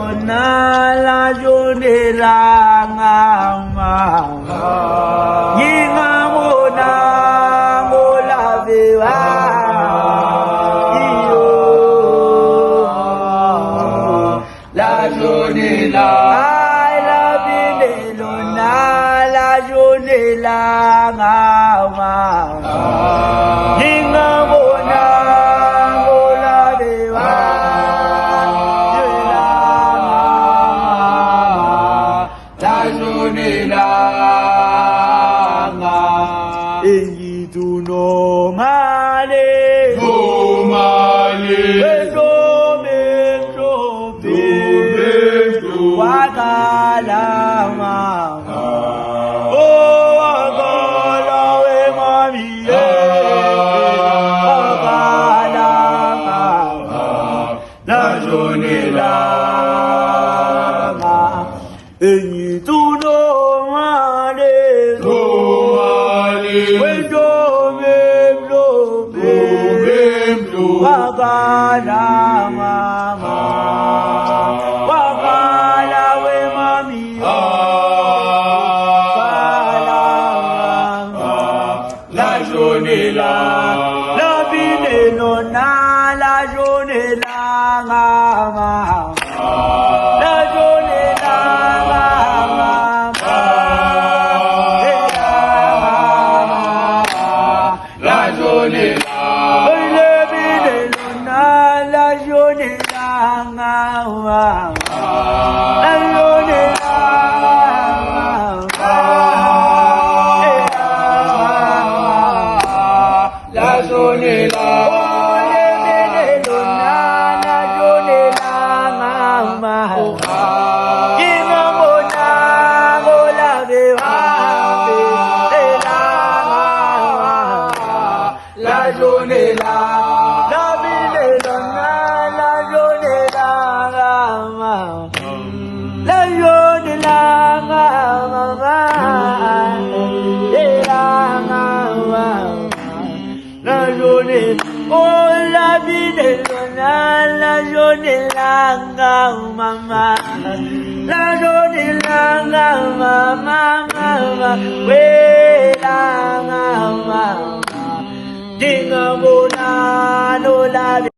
lona la jone la ngama yinga mona mola bewa iyo la jone la la bine lona la jone la ngama yinga mona mola bewa no male wakala mama oh wakala we mami wakala mama la jonela tu no male wakala mama wakala we mami wakala mama la jonela la bine na la jonela mama la jonela mama la jonela la jone la ngawa la jone la ngawa la jone la la jone la ngawa kinga mona gola bewa la jone la la yone la mama la yone oh la vida la yone la mama la yone la mama we la mama dinga bona no la